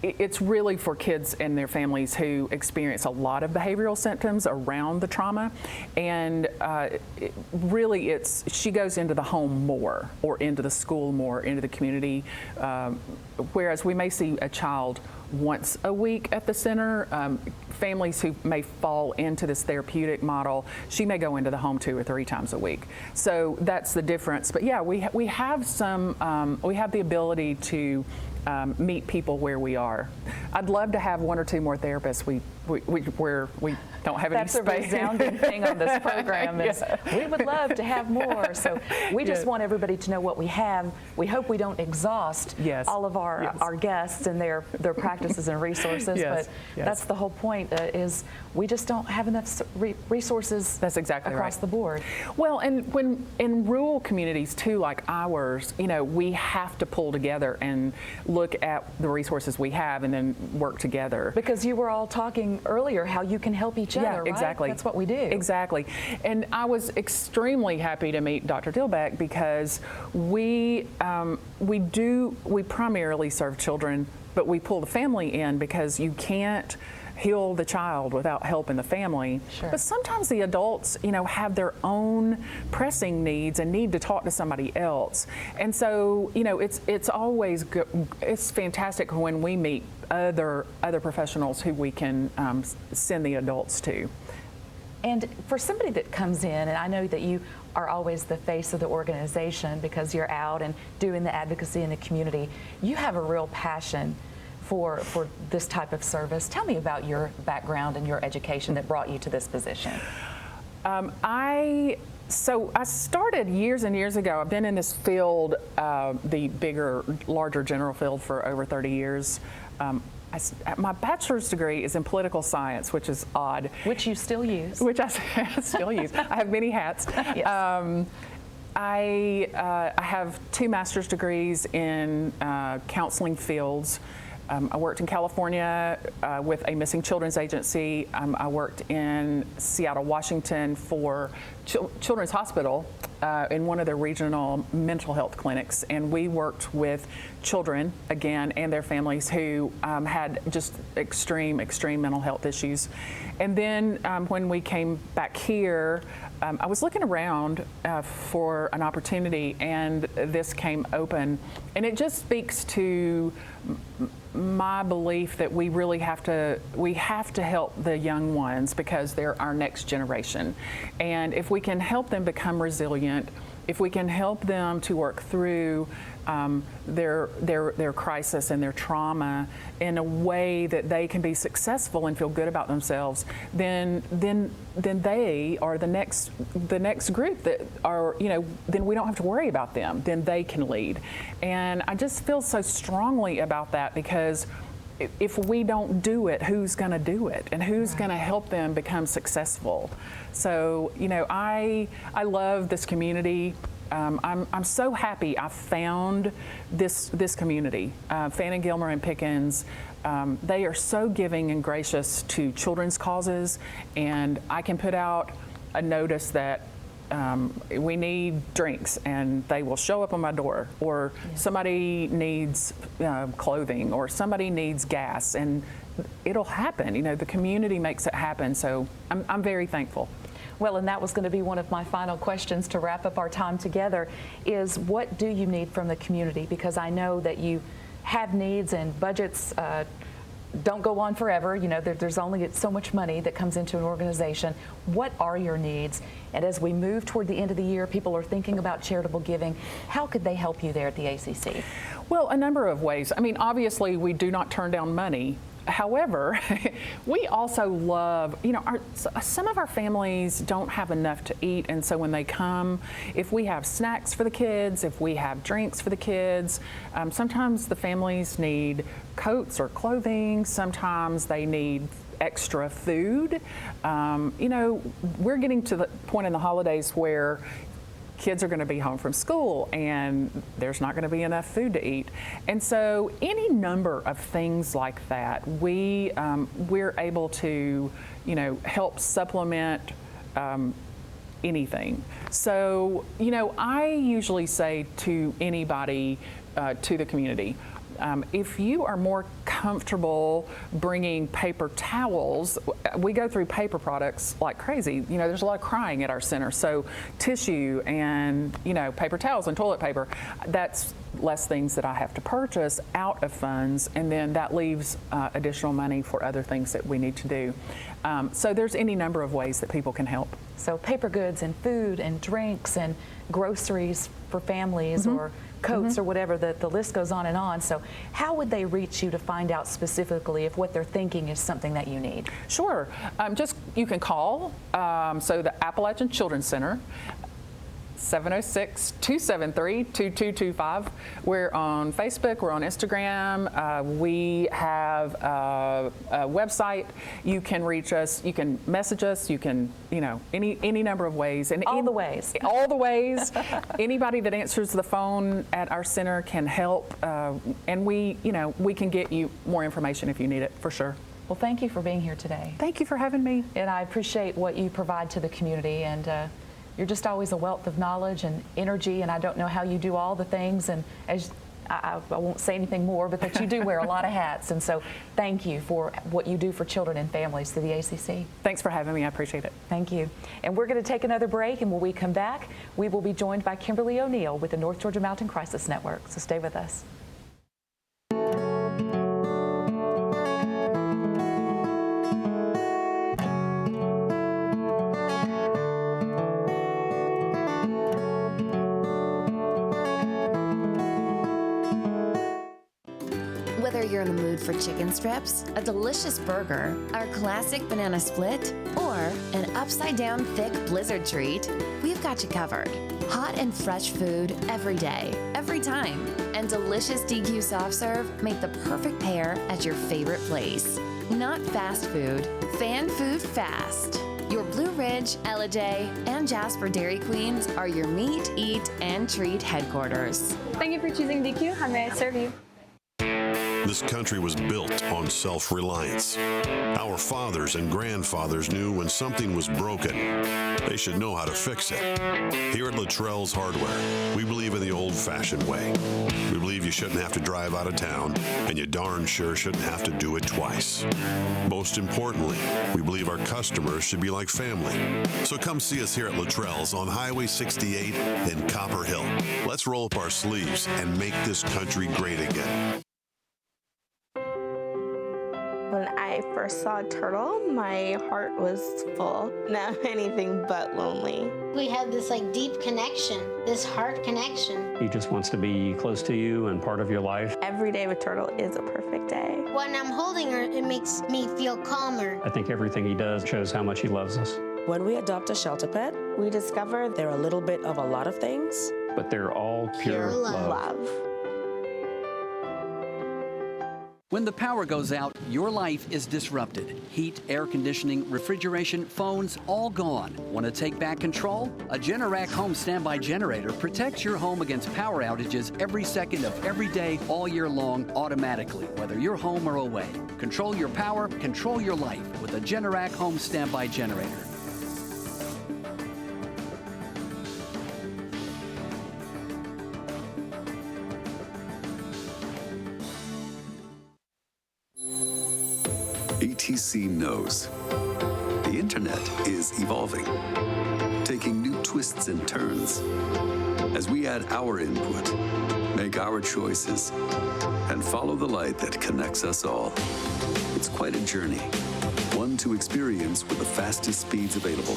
it's really for kids and their families who experience a lot of behavioral symptoms around the trauma. And really she goes into the home more, or into the school more, into the community, whereas we may see a child once a week at the center. Families who may fall into this therapeutic model, she may go into the home 2 or 3 times a week. So that's the difference. But yeah, we have we have the ability to meet people where we are. I'd love to have 1 or 2 more therapists. Where we don't have That's any space. That's a resounding thing on this program is we would love to have more. So we just want everybody to know what we have. We hope we don't exhaust all of our guests and their practices and resources. But that's the whole point, is we just don't have enough resources. That's exactly across the board. Well, and when in rural communities too, like ours, we have to pull together and look at the resources we have and then work together. Because you were all talking earlier how you can help each other, right? Exactly. That's what we do. Exactly. And I was extremely happy to meet Dr. Dilbeck, because we primarily serve children, but we pull the family in because you can't heal the child without help in the family. Sure. But sometimes the adults, have their own pressing needs and need to talk to somebody else. And so, it's always good. It's fantastic when we meet other professionals who we can send the adults to. And for somebody that comes in, and I know that you are always the face of the organization because you're out and doing the advocacy in the community, you have a real passion for this type of service. Tell me about your background and your education that brought you to this position. So I started years and years ago. I've been in this field, the larger general field, for over 30 years. My bachelor's degree is in political science, which is odd. Which you still use. Which I still use. I have many hats. Yes. I have 2 master's degrees in counseling fields. I worked in California with a missing children's agency. I worked in Seattle, Washington for Children's Hospital in one of their regional mental health clinics. And we worked with children, again, and their families who had just extreme mental health issues. And then when we came back here, I was looking around for an opportunity, and this came open. And it just speaks to my belief that we really have to help the young ones, because they're our next generation. And if we can help them become resilient, if we can help them to work through their crisis and their trauma in a way that they can be successful and feel good about themselves, then they are the next group that are, then we don't have to worry about them. Then they can lead. And I just feel so strongly about that, because if we don't do it, who's going to do it, and who's going to help them become successful? So, you know, I love this community. I'm so happy I found this community. Fannin, Gilmer, and Pickens, they are so giving and gracious to children's causes, and I can put out a notice that we need drinks, and they will show up on my door, or somebody needs clothing, or somebody needs gas, and it'll happen. You know, the community makes it happen, so I'm very thankful. Well, and that was going to be one of my final questions to wrap up our time together, is what do you need from the community? Because I know that you have needs, and budgets don't go on forever. You know, there's only so much money that comes into an organization. What are your needs? And as we move toward the end of the year, people are thinking about charitable giving. How could they help you there at the ACC? Well, a number of ways. I mean, obviously, we do not turn down money. However, we also love, you know, some of our families don't have enough to eat, and so when they come, if we have snacks for the kids, if we have drinks for the kids, sometimes the families need coats or clothing, sometimes they need extra food. You know, we're getting to the point in the holidays where kids are going to be home from school and there's not going to be enough food to eat. And so any number of things like that, we're able to, you know, help supplement anything. So, you know, I usually say to anybody, to the community, if you are more comfortable bringing paper towels, we go through paper products like crazy. You know, there's a lot of crying at our center. So tissue and, you know, paper towels and toilet paper, that's less things that I have to purchase out of funds, and then that leaves additional money for other things that we need to do. So there's any number of ways that people can help. So paper goods and food and drinks and groceries for families, or coats or whatever, the list goes on and on. So how would they reach you to find out specifically if what they're thinking is something that you need? Sure. You can call, so the Appalachian Children's Center, 706-273-2225. We're on Facebook, we're on Instagram, we have a website. You can reach us, you can message us, you can, you know, any number of ways. And all the ways. All the ways. Anybody that answers the phone at our center can help, and we can get you more information if you need it, for sure. Well, thank you for being here today. Thank you for having me. And I appreciate what you provide to the community, and you're just always a wealth of knowledge and energy, and I don't know how you do all the things, and as I won't say anything more, but that you do wear a lot of hats, and so thank you for what you do for children and families through the ACC. Thanks for having me, I appreciate it. Thank you. And we're going to take another break, and when we come back, we will be joined by Kimberly O'Neill with the North Georgia Mountain Crisis Network, so stay with us. Whether you're in the mood for chicken strips, a delicious burger, our classic banana split, or an upside-down thick blizzard treat, we've got you covered. Hot and fresh food every day, every time, and delicious DQ soft serve make the perfect pair at your favorite place. Not fast food, fan food fast. Your Blue Ridge, Ellijay, and Jasper Dairy Queens are your meet, eat, and treat headquarters. Thank you for choosing DQ. How may I serve you? This country was built on self-reliance. Our fathers and grandfathers knew when something was broken, they should know how to fix it. Here at Luttrell's Hardware, we believe in the old-fashioned way. We believe you shouldn't have to drive out of town, and you darn sure shouldn't have to do it twice. Most importantly, we believe our customers should be like family. So come see us here at Luttrell's on Highway 68 in Copper Hill. Let's roll up our sleeves and make this country great again. When I first saw a turtle, my heart was full. Now anything but lonely. We have this deep connection, this heart connection. He just wants to be close to you and part of your life. Every day with Turtle is a perfect day. When I'm holding her, it makes me feel calmer. I think everything he does shows how much he loves us. When we adopt a shelter pet, we discover they're a little bit of a lot of things, but they're all pure love. When the power goes out, your life is disrupted. Heat, air conditioning, refrigeration, phones, all gone. Want to take back control? A Generac home standby generator protects your home against power outages every second of every day, all year long, automatically, whether you're home or away. Control your power, control your life with a Generac home standby generator. ATC knows the internet is evolving, taking new twists and turns. As we add our input, make our choices, and follow the light that connects us all. It's quite a journey, one to experience with the fastest speeds available.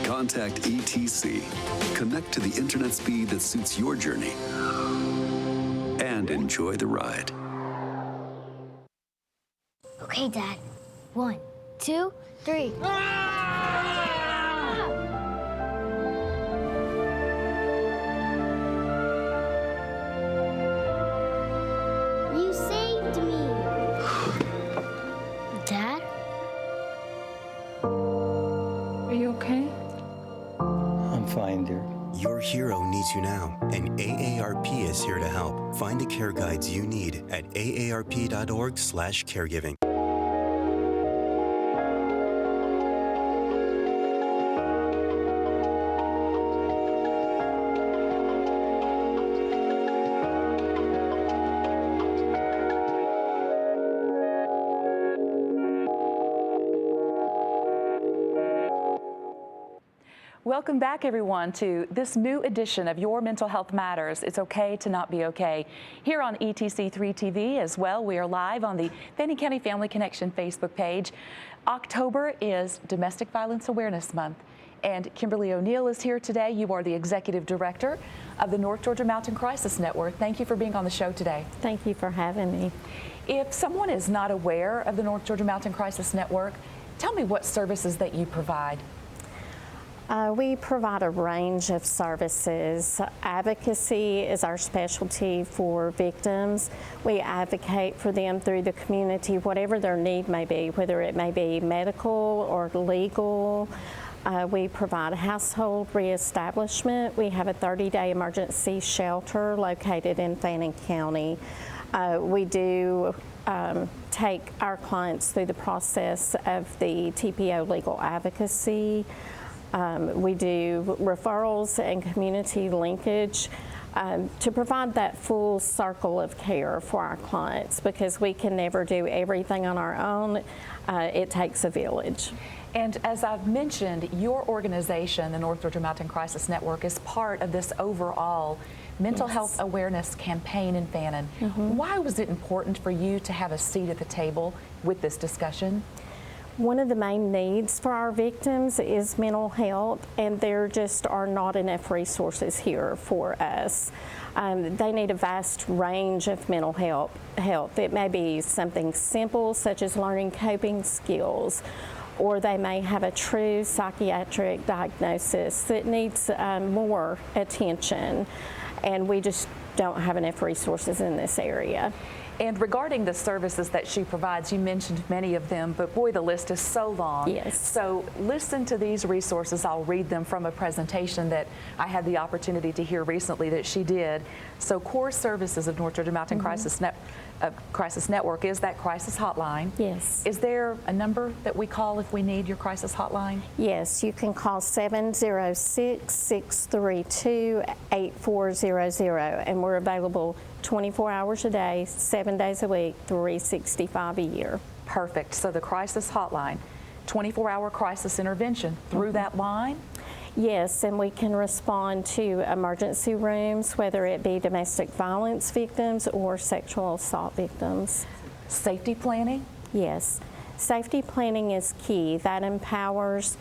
Contact ETC. Connect to the internet speed that suits your journey, and enjoy the ride. Okay, Dad. 1, 2, 3. You saved me. Dad? Are you okay? I'm fine, dear. Your hero needs you now, and AARP is here to help. Find the care guides you need at aarp.org/caregiving. Welcome back, everyone, to this new edition of Your Mental Health Matters. It's okay to not be okay. Here on ETC3 TV as well, we are live on the Fannin County Family Connection Facebook page. October is Domestic Violence Awareness Month, and Kimberly O'Neill is here today. You are the Executive Director of the North Georgia Mountain Crisis Network. Thank you for being on the show today. Thank you for having me. If someone is not aware of the North Georgia Mountain Crisis Network, tell me what services that you provide. We provide a range of services. Advocacy is our specialty for victims. We advocate for them through the community, whatever their need may be, whether it may be medical or legal. We provide household reestablishment. We have a 30-day emergency shelter located in Fannin County. We do take our clients through the process of the TPO legal advocacy. We do referrals and community linkage to provide that full circle of care for our clients, because we can never do everything on our own. It takes a village. And as I've mentioned, your organization, the North Georgia Mountain Crisis Network, is part of this overall mental health awareness campaign in Fannin. Why was it important for you to have a seat at the table with this discussion? One of the main needs for our victims is mental health, and there just are not enough resources here for us. They need a vast range of mental health. It may be something simple, such as learning coping skills, or they may have a true psychiatric diagnosis that needs more attention, and we just don't have enough resources in this area. And regarding the services that she provides, you mentioned many of them, but boy, the list is so long. Yes. So listen to these resources. I'll read them from a presentation that I had the opportunity to hear recently that she did. So core services of North Georgia Mountain Crisis Network is that crisis hotline. Yes. Is there a number that we call if we need your crisis hotline? Yes, you can call 706-632-8400, and we're available 24 hours a day, 7 days a week, 365 a year. Perfect. So the crisis hotline, 24-hour crisis intervention through that line? Yes, and we can respond to emergency rooms, whether it be domestic violence victims or sexual assault victims. Safety planning? Yes. Safety planning is key. That empowers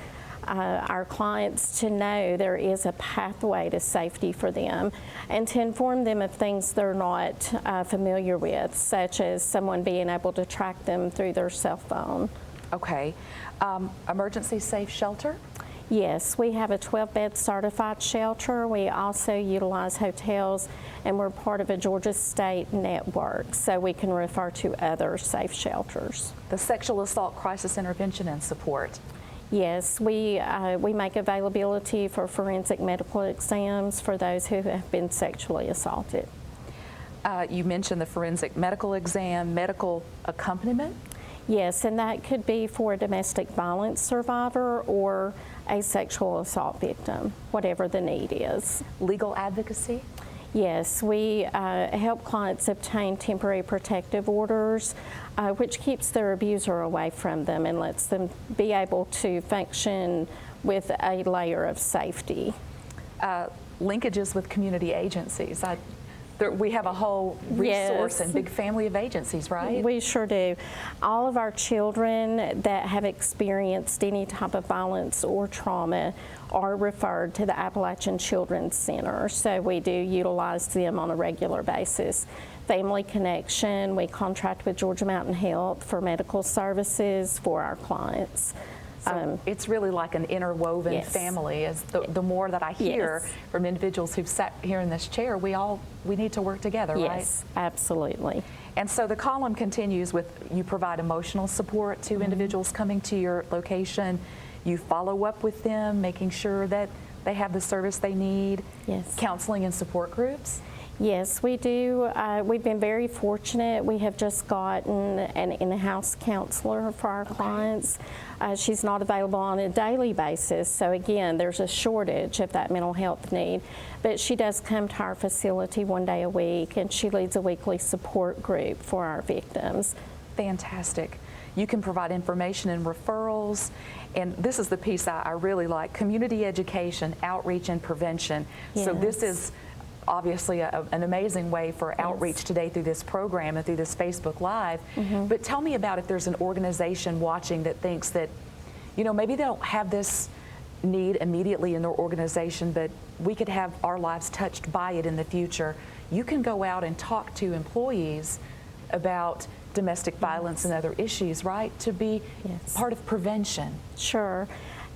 our clients to know there is a pathway to safety for them, and to inform them of things they're not familiar with, such as someone being able to track them through their cell phone. Okay. Emergency safe shelter? Yes, we have a 12-bed certified shelter. We also utilize hotels, and we're part of a Georgia State network, so we can refer to other safe shelters. The Sexual Assault Crisis Intervention and Support. Yes, we make availability for forensic medical exams for those who have been sexually assaulted. You mentioned the forensic medical exam, medical accompaniment? Yes, and that could be for a domestic violence survivor or a sexual assault victim, whatever the need is. Legal advocacy? Yes, we help clients obtain temporary protective orders, which keeps their abuser away from them and lets them be able to function with a layer of safety. Linkages with community agencies. We have a whole resource and big family of agencies, right? We sure do. All of our children that have experienced any type of violence or trauma are referred to the Appalachian Children's Center, so we do utilize them on a regular basis. Family Connection, we contract with Georgia Mountain Health for medical services for our clients. So it's really like an interwoven family. As the more that I hear from individuals who've sat here in this chair, we need to work together, right? Yes, absolutely. And so the column continues with, you provide emotional support to individuals coming to your location. You follow up with them, making sure that they have the service they need. Yes. Counseling and support groups. Yes, we do. We've been very fortunate. We have just gotten an in-house counselor for our clients. She's not available on a daily basis, so again, there's a shortage of that mental health need. But she does come to our facility one day a week, and she leads a weekly support group for our victims. Fantastic. You can provide information and referrals, and this is the piece I really like: community education, outreach, and prevention. Yes. So this is obviously an amazing way for outreach today through this program and through this Facebook Live. But tell me about if there's an organization watching that thinks that, you know, maybe they don't have this need immediately in their organization, but we could have our lives touched by it in the future. You can go out and talk to employees about domestic violence and other issues, right? To be part of prevention. Sure.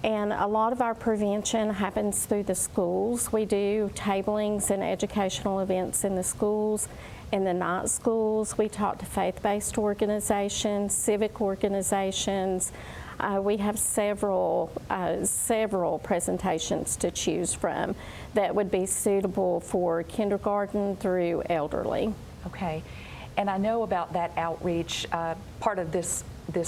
And a lot of our prevention happens through the schools. We do tablings and educational events in the schools. In the night schools, we talk to faith-based organizations, civic organizations. We have several presentations to choose from that would be suitable for kindergarten through elderly. Okay. And I know about that outreach. Part of this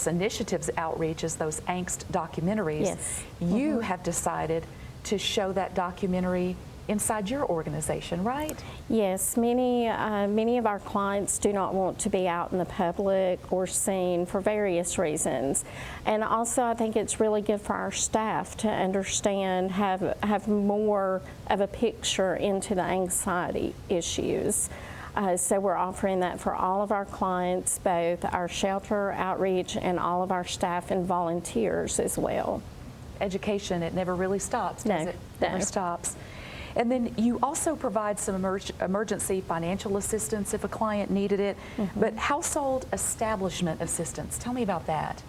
initiative's outreach is those Angst documentaries. Yes. You have decided to show that documentary inside your organization, right? Yes, many of our clients do not want to be out in the public or seen for various reasons. And also I think it's really good for our staff to understand, have more of a picture into the anxiety issues. So we're offering that for all of our clients, both our shelter outreach and all of our staff and volunteers as well. Education, it never really stops, does it? No. Never stops. And then you also provide some emergency financial assistance if a client needed it, but household establishment assistance. Tell me about that.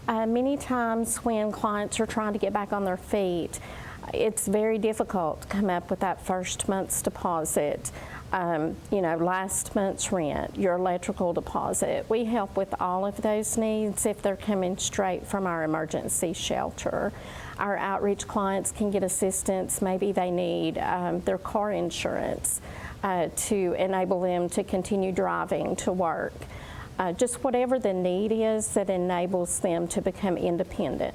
Many times when clients are trying to get back on their feet, it's very difficult to come up with that first month's deposit. You know, last month's rent, your electrical deposit. We help with all of those needs if they're coming straight from our emergency shelter. Our outreach clients can get assistance. Maybe they need their car insurance to enable them to continue driving to work. Just whatever the need is that enables them to become independent.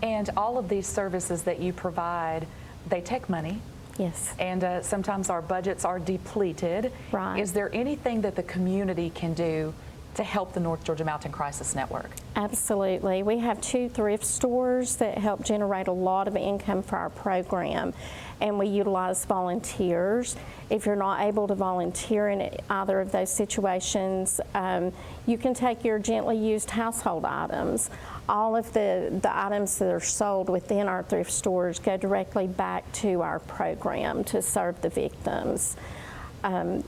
And all of these services that you provide, they take money. Yes. And sometimes our budgets are depleted. Right. Is there anything that the community can do to help the North Georgia Mountain Crisis Network? Absolutely. We have 2 thrift stores that help generate a lot of income for our program, and we utilize volunteers. If you're not able to volunteer in either of those situations, you can take your gently used household items. All of the items that are sold within our thrift stores go directly back to our program to serve the victims.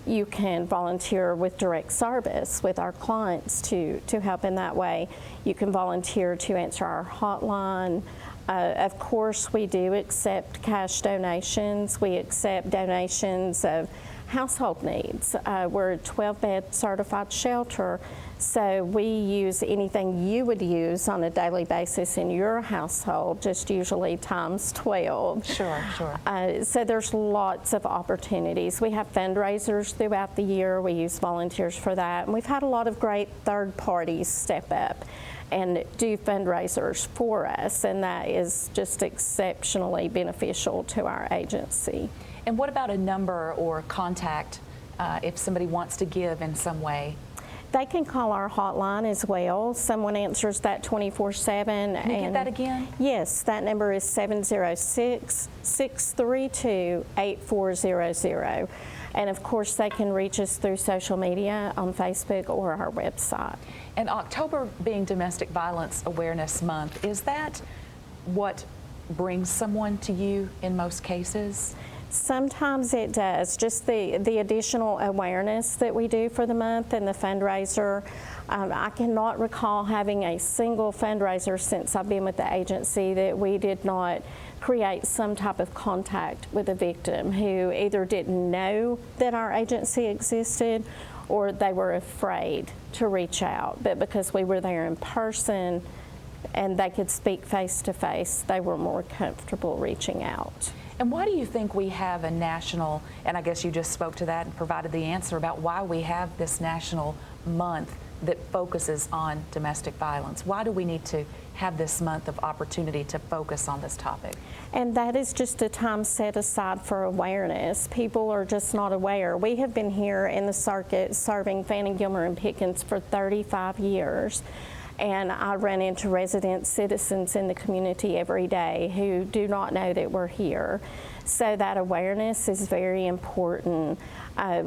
You can volunteer with direct service with our clients to help in that way. You can volunteer to answer our hotline. Of course, we do accept cash donations. We accept donations of household needs. We're a 12-bed certified shelter, so we use anything you would use on a daily basis in your household, just usually times 12. Sure. So there's lots of opportunities. We have fundraisers throughout the year. We use volunteers for that. And we've had a lot of great third parties step up and do fundraisers for us, and that is just exceptionally beneficial to our agency. And what about a number or contact if somebody wants to give in some way? They can call our hotline as well. Someone answers that 24/7. Can you get that again? Yes, that number is 706-632-8400. And of course, they can reach us through social media on Facebook or our website. And October being Domestic Violence Awareness Month, is that what brings someone to you in most cases? Sometimes it does. Just the additional awareness that we do for the month and the fundraiser. I cannot recall having a single fundraiser since I've been with the agency that we did not create some type of contact with a victim who either didn't know that our agency existed or they were afraid to reach out. But because we were there in person and they could speak face to face, they were more comfortable reaching out. And why do you think we have a national, and I guess you just spoke to that and provided the answer about why we have this national month that focuses on domestic violence? Why do we need to have this month of opportunity to focus on this topic? And that is just a time set aside for awareness. People are just not aware. We have been here in the circuit serving Fannin, Gilmer, and Pickens for 35 years. And I run into resident citizens in the community every day who do not know that we're here. So that awareness is very important.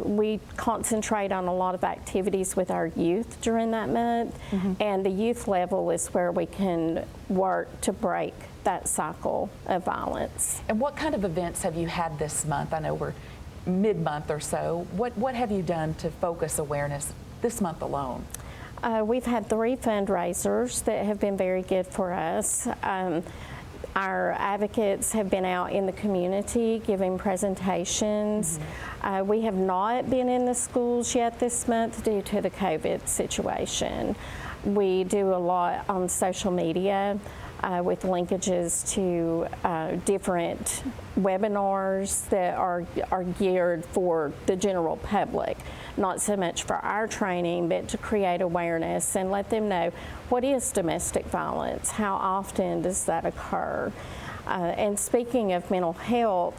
We concentrate on a lot of activities with our youth during that month, and the youth level is where we can work to break that cycle of violence. And what kind of events have you had this month? I know we're mid-month or so. What have you done to focus awareness this month alone? We've had 3 fundraisers that have been very good for us. Our advocates have been out in the community giving presentations. We have not been in the schools yet this month due to the COVID situation. We do a lot on social media with linkages to different webinars that are geared for the general public. Not so much for our training, but to create awareness and let them know what is domestic violence, how often does that occur. And speaking of mental health,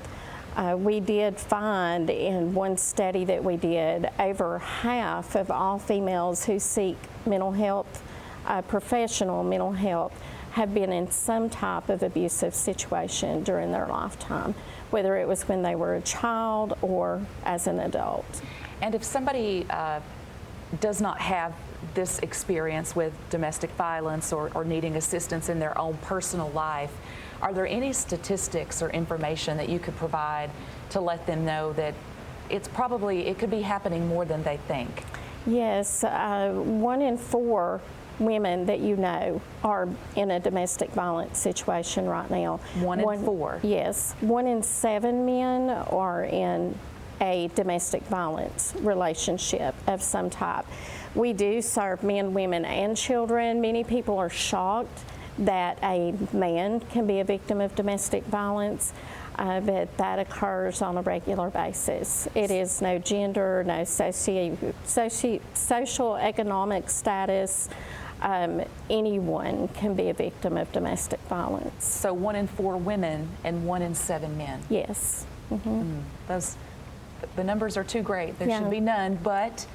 we did find in one study that we did, over half of all females who seek mental health, professional mental health, have been in some type of abusive situation during their lifetime, whether it was when they were a child or as an adult. And if somebody does not have this experience with domestic violence or needing assistance in their own personal life, are there any statistics or information that you could provide to let them know that it could be happening more than they think? Yes, 1 in 4 women that you know are in a domestic violence situation right now. 1 in 4? Yes. 1 in 7 men are in a domestic violence relationship of some type. We do serve men, women, and children. Many people are shocked that a man can be a victim of domestic violence, but that occurs on a regular basis. It is no gender, no social economic status. Anyone can be a victim of domestic violence. So 1 in 4 women and 1 in 7 men? Yes. The numbers are too great. There should be none, but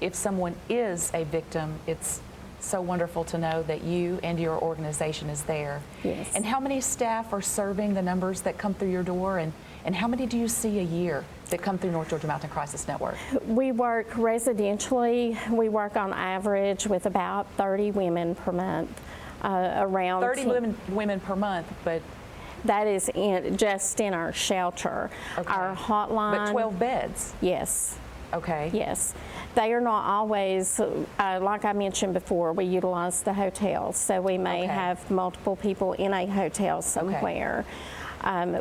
if someone is a victim, it's so wonderful to know that you and your organization is there. Yes. And how many staff are serving the numbers that come through your door, and how many do you see a year that come through North Georgia Mountain Crisis Network? We work residentially. We work on average with about 30 women per month. Around 30 women per month, but that is just in our shelter. Okay. Our hotline. But 12 beds? Yes. Okay. Yes. They are not always, like I mentioned before, we utilize the hotels. So we may have multiple people in a hotel somewhere.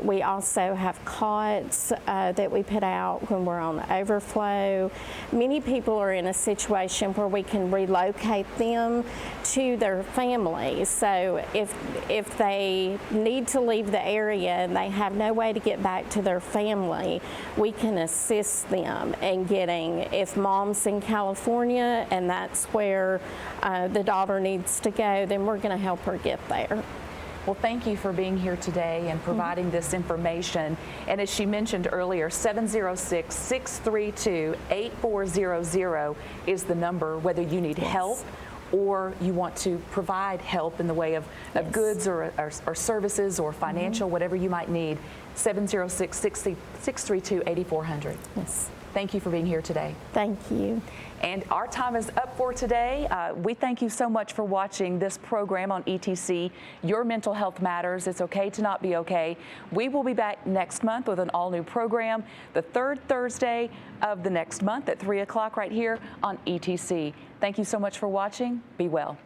We also have cots that we put out when we're on the overflow. Many people are in a situation where we can relocate them to their families. So if they need to leave the area and they have no way to get back to their family, we can assist them in getting, if mom's in California and that's where the daughter needs to go, then we're going to help her get there. Well, thank you for being here today and providing this information. And as she mentioned earlier, 706-632-8400 is the number, whether you need help or you want to provide help in the way of goods or services or financial, whatever you might need. 706-632-8400. Yes. Thank you for being here today. Thank you. And our time is up for today. We thank you so much for watching this program on ETC, Your Mental Health Matters. It's okay to not be okay. We will be back next month with an all-new program, the third Thursday of the next month at 3 o'clock right here on ETC. Thank you so much for watching. Be well.